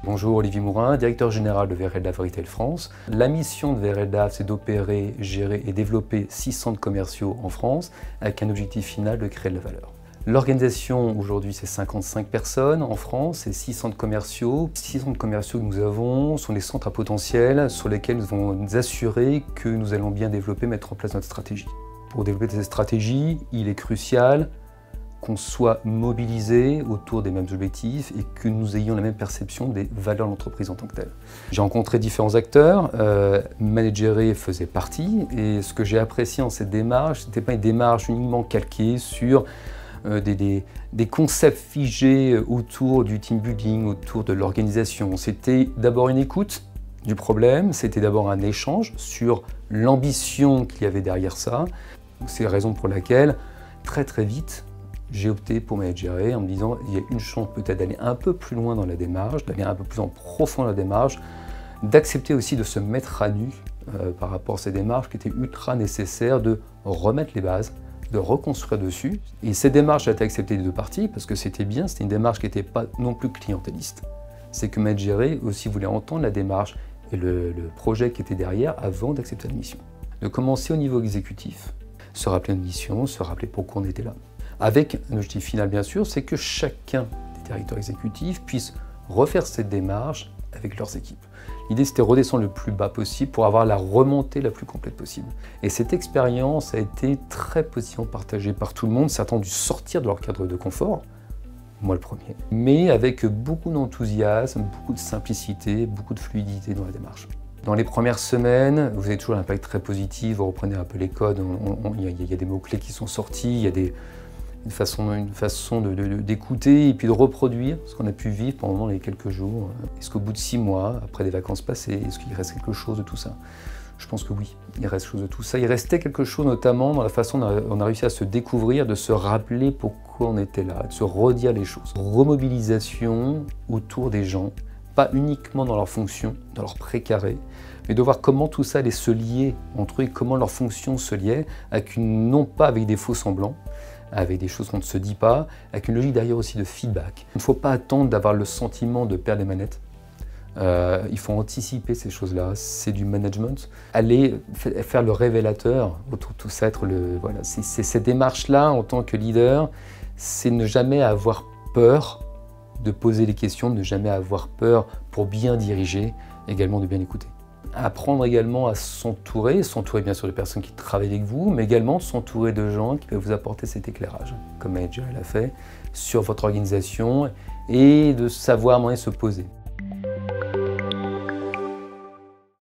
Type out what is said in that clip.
Bonjour, Olivier Mourin, directeur général de Vereldav Retail France. La mission de Vereldav, c'est d'opérer, gérer et développer 6 centres commerciaux en France avec un objectif final de créer de la valeur. L'organisation aujourd'hui, c'est 55 personnes en France, c'est 6 centres commerciaux. 6 centres commerciaux que nous avons sont des centres à potentiel sur lesquels nous allons nous assurer que nous allons bien développer, mettre en place notre stratégie. Pour développer cette stratégie, il est crucial qu'on soit mobilisé autour des mêmes objectifs et que nous ayons la même perception des valeurs de l'entreprise en tant que telle. J'ai rencontré différents acteurs, Managere faisait partie, et ce que j'ai apprécié en cette démarche, ce n'était pas une démarche uniquement calquée sur des concepts figés autour du team building, autour de l'organisation. C'était d'abord une écoute du problème, c'était d'abord un échange sur l'ambition qu'il y avait derrière ça. C'est la raison pour laquelle, très vite, j'ai opté pour Managere en me disant il y a une chance peut-être d'aller un peu plus loin dans la démarche, d'aller un peu plus en profond dans la démarche, d'accepter aussi de se mettre à nu par rapport à ces démarches qui étaient ultra nécessaires, de remettre les bases, de reconstruire dessus. Et cette démarche a été acceptée des deux parties parce que c'était bien, c'était une démarche qui n'était pas non plus clientéliste. C'est que Managere aussi voulait entendre la démarche et le projet qui était derrière avant d'accepter la mission. De commencer au niveau exécutif, se rappeler une mission, se rappeler pourquoi on était là. Avec un objectif final bien sûr, c'est que chacun des directeurs exécutifs puisse refaire cette démarche avec leurs équipes. L'idée c'était de redescendre le plus bas possible pour avoir la remontée la plus complète possible. Et cette expérience a été très positivement partagée par tout le monde. Certains ont dû sortir de leur cadre de confort, moi le premier, mais avec beaucoup d'enthousiasme, beaucoup de simplicité, beaucoup de fluidité dans la démarche. Dans les premières semaines, vous avez toujours l'impact très positif, vous reprenez un peu les codes, il y a des mots-clés qui sont sortis, il y a une façon d'écouter et puis de reproduire ce qu'on a pu vivre pendant les quelques jours. Est-ce qu'au bout de 6 mois, après des vacances passées, est-ce qu'il reste quelque chose de tout ça? Je pense que oui, il reste quelque chose de tout ça. Il restait quelque chose notamment dans la façon dont on a réussi à se découvrir, de se rappeler pourquoi on était là, de se redire les choses. Remobilisation autour des gens, pas uniquement dans leur fonction, dans leur précaré, mais de voir comment tout ça allait se lier entre eux et comment leurs fonctions se liaient, non pas avec des faux semblants, avec des choses qu'on ne se dit pas, avec une logique derrière aussi de feedback. Il ne faut pas attendre d'avoir le sentiment de perdre les manettes. Il faut anticiper ces choses-là, c'est du management. Aller faire le révélateur autour de tout ça, voilà, c'est cette démarche-là en tant que leader, c'est ne jamais avoir peur de poser les questions, ne jamais avoir peur pour bien diriger, également de bien écouter. Apprendre également à s'entourer bien sûr de personnes qui travaillent avec vous, mais également de s'entourer de gens qui peuvent vous apporter cet éclairage, comme Managere l'a fait, sur votre organisation et de savoir à un moment donné se poser.